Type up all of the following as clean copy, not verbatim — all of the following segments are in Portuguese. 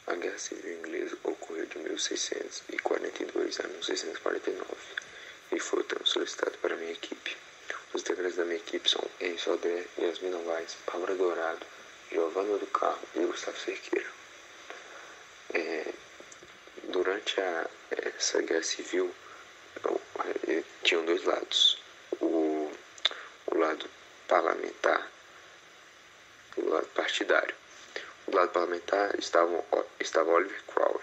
A Guerra Civil Inglesa ocorreu de 1642 a 1649 e foi o tema solicitado para a minha equipe. Os integrantes da minha equipe são Henrique Sodré, Yasmin Novaes, Bárbara Dourado, Giovanna do Carmo e Gustavo Cerqueira. Durante essa guerra civil, tinham dois lados. O lado parlamentar e o lado partidário. Do lado parlamentar estava Oliver Cromwell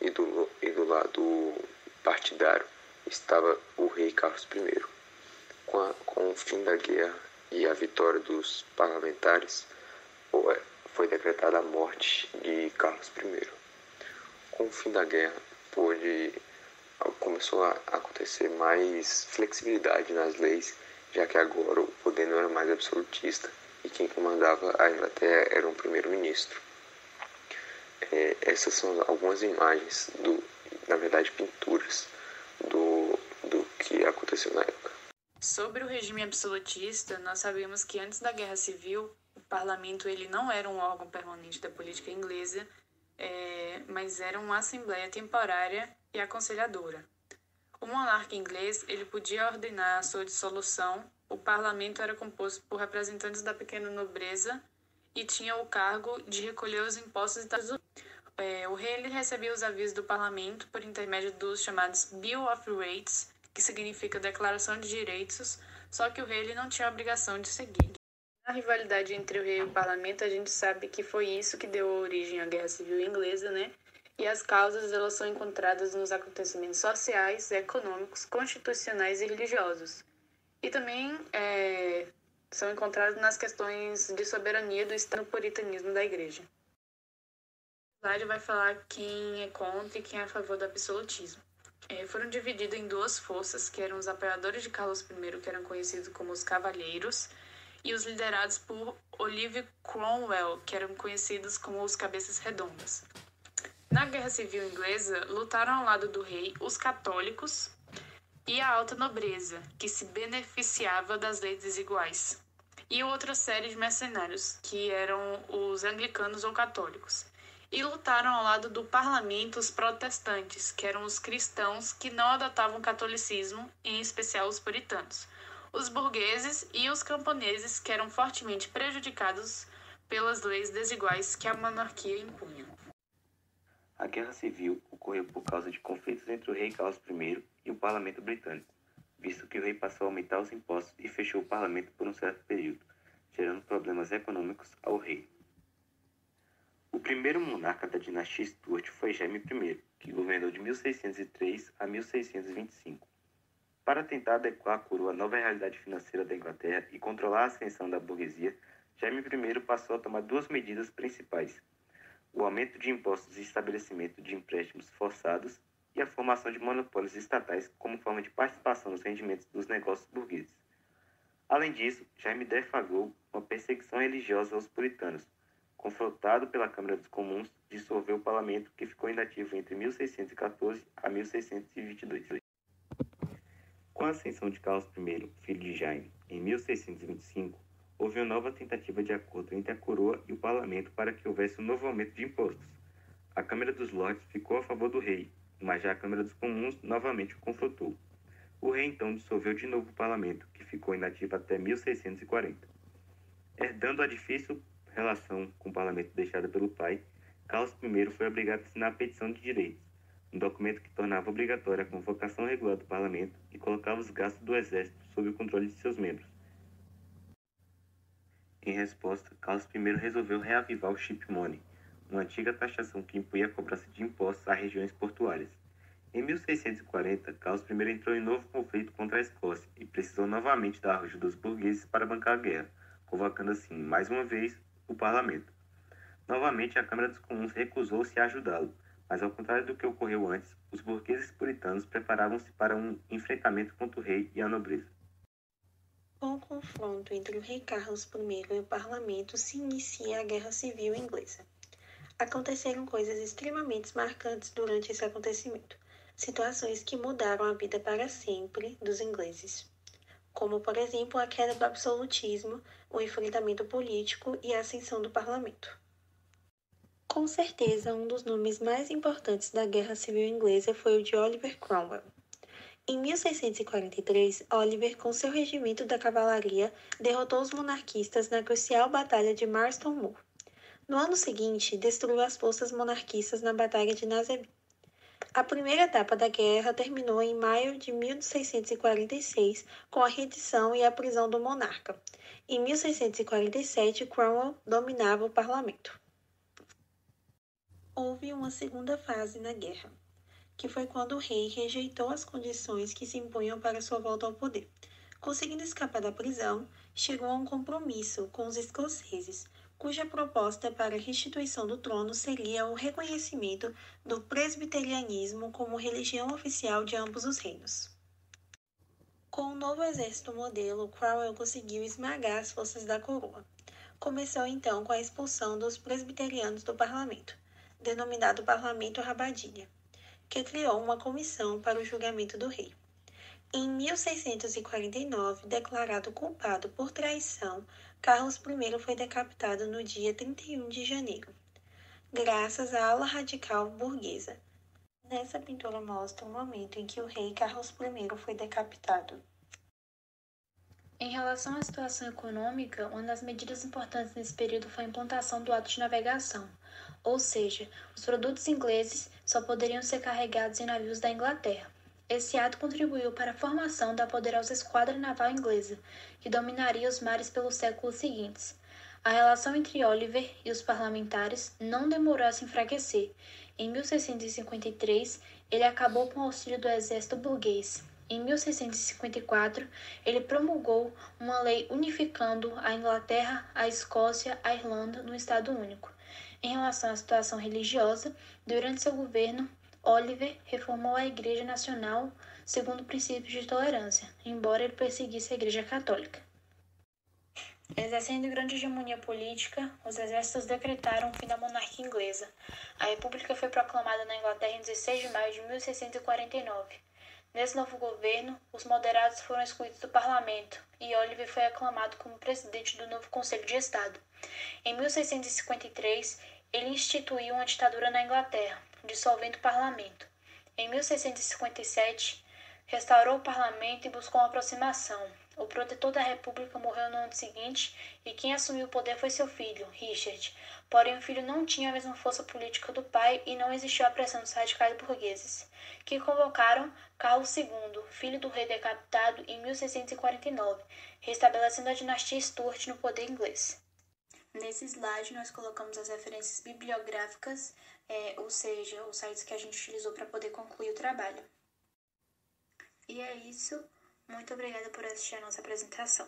e do lado partidário estava o rei Carlos I. Com o fim da guerra e a vitória dos parlamentares, foi decretada a morte de Carlos I. Com o fim da guerra, começou a acontecer mais flexibilidade nas leis, já que agora o poder não era mais absolutista e quem comandava a Inglaterra era um primeiro-ministro. Essas são algumas imagens, na verdade pinturas, do que aconteceu na época. Sobre o regime absolutista, nós sabemos que antes da Guerra Civil, o parlamento ele não era um órgão permanente da política inglesa, mas era uma assembleia temporária e aconselhadora. O monarca inglês ele podia ordenar a sua dissolução. O parlamento era composto por representantes da pequena nobreza e tinha o cargo de recolher os impostos e taxas. O rei ele recebia os avisos do parlamento por intermédio dos chamados Bill of Rights, que significa Declaração de Direitos, só que o rei ele não tinha a obrigação de seguir. A rivalidade entre o rei e o parlamento, a gente sabe que foi isso que deu origem à Guerra Civil Inglesa, né? E as causas elas são encontradas nos acontecimentos sociais, econômicos, constitucionais e religiosos. E também são encontradas nas questões de soberania do Estado e no puritanismo da Igreja. A slide vai falar quem é contra e quem é a favor do absolutismo. Foram divididos em duas forças, que eram os apoiadores de Carlos I, que eram conhecidos como os Cavalheiros, e os liderados por Oliver Cromwell, que eram conhecidos como os Cabeças Redondas. Na Guerra Civil Inglesa, lutaram ao lado do rei os católicos e a alta nobreza, que se beneficiava das leis desiguais, e outra série de mercenários, que eram os anglicanos ou católicos. E lutaram ao lado do parlamento os protestantes, que eram os cristãos que não adotavam o catolicismo, em especial os puritanos, os burgueses e os camponeses, que eram fortemente prejudicados pelas leis desiguais que a monarquia impunha. A Guerra Civil ocorreu por causa de conflitos entre o rei Carlos I e o parlamento britânico, visto que o rei passou a aumentar os impostos e fechou o parlamento por um certo período, gerando problemas econômicos ao rei. O primeiro monarca da dinastia Stuart foi Jaime I, que governou de 1603 a 1625. Para tentar adequar a coroa à nova realidade financeira da Inglaterra e controlar a ascensão da burguesia, Jaime I passou a tomar duas medidas principais: o aumento de impostos e estabelecimento de empréstimos forçados e a formação de monopólios estatais como forma de participação nos rendimentos dos negócios burgueses. Além disso, Jaime deflagrou uma perseguição religiosa aos puritanos. Confrontado pela Câmara dos Comuns, dissolveu o parlamento, que ficou inativo entre 1614 a 1622. Com a ascensão de Carlos I, filho de Jaime, em 1625, houve uma nova tentativa de acordo entre a coroa e o parlamento para que houvesse um novo aumento de impostos. A Câmara dos Lordes ficou a favor do rei, mas já a Câmara dos Comuns novamente o confrontou. O rei então dissolveu de novo o parlamento, que ficou inativo até 1640. Herdando a difícil relação com o parlamento deixada pelo pai, Carlos I foi obrigado a assinar a Petição de Direitos, um documento que tornava obrigatória a convocação regular do parlamento e colocava os gastos do exército sob o controle de seus membros. Em resposta, Carlos I resolveu reavivar o ship money, uma antiga taxação que impunha a cobrança de impostos a regiões portuárias. Em 1640, Carlos I entrou em novo conflito contra a Escócia e precisou novamente da ajuda dos burgueses para bancar a guerra, convocando assim, mais uma vez, o parlamento. Novamente, a Câmara dos Comuns recusou-se a ajudá-lo, mas ao contrário do que ocorreu antes, os burgueses puritanos preparavam-se para um enfrentamento contra o rei e a nobreza. Com o confronto entre o rei Carlos I e o parlamento se inicia a Guerra Civil Inglesa. Aconteceram coisas extremamente marcantes durante esse acontecimento, situações que mudaram a vida para sempre dos ingleses, como, por exemplo, a queda do absolutismo, o enfrentamento político e a ascensão do parlamento. Com certeza, um dos nomes mais importantes da Guerra Civil Inglesa foi o de Oliver Cromwell. Em 1643, Oliver, com seu regimento da cavalaria, derrotou os monarquistas na crucial Batalha de Marston Moor. No ano seguinte, destruiu as forças monarquistas na Batalha de Naseby. A primeira etapa da guerra terminou em maio de 1646, com a rendição e a prisão do monarca. Em 1647, Cromwell dominava o parlamento. Houve uma segunda fase na guerra, que foi quando o rei rejeitou as condições que se impunham para sua volta ao poder. Conseguindo escapar da prisão, chegou a um compromisso com os escoceses, cuja proposta para a restituição do trono seria o reconhecimento do presbiterianismo como religião oficial de ambos os reinos. Com o novo exército modelo, Cromwell conseguiu esmagar as forças da coroa. Começou então com a expulsão dos presbiterianos do parlamento, denominado Parlamento Rabadilha, que criou uma comissão para o julgamento do rei. Em 1649, declarado culpado por traição, Carlos I foi decapitado no dia 31 de janeiro, graças à ala radical burguesa. Nessa pintura mostra o momento em que o rei Carlos I foi decapitado. Em relação à situação econômica, uma das medidas importantes nesse período foi a implantação do ato de navegação, ou seja, os produtos ingleses só poderiam ser carregados em navios da Inglaterra. Esse ato contribuiu para a formação da poderosa esquadra naval inglesa, que dominaria os mares pelos séculos seguintes. A relação entre Oliver e os parlamentares não demorou a se enfraquecer. Em 1653, ele acabou com o auxílio do exército burguês. Em 1654, ele promulgou uma lei unificando a Inglaterra, a Escócia, a Irlanda no Estado Único. Em relação à situação religiosa, durante seu governo, Oliver reformou a Igreja Nacional segundo princípios de tolerância, embora ele perseguisse a Igreja Católica. Exercendo grande hegemonia política, os exércitos decretaram o fim da monarquia inglesa. A República foi proclamada na Inglaterra em 16 de maio de 1649. Nesse novo governo, os moderados foram excluídos do parlamento e Oliver foi aclamado como presidente do novo Conselho de Estado. Em 1653, ele instituiu uma ditadura na Inglaterra, dissolvendo o parlamento. Em 1657, restaurou o parlamento e buscou uma aproximação. O protetor da República morreu no ano seguinte e quem assumiu o poder foi seu filho, Richard. Porém, o filho não tinha a mesma força política do pai e não existiu a pressão dos radicais burgueses, que convocaram Carlos II, filho do rei decapitado, em 1649, restabelecendo a dinastia Stuart no poder inglês. Nesse slide, nós colocamos as referências bibliográficas, ou seja, os sites que a gente utilizou para poder concluir o trabalho. E é isso. Muito obrigada por assistir a nossa apresentação.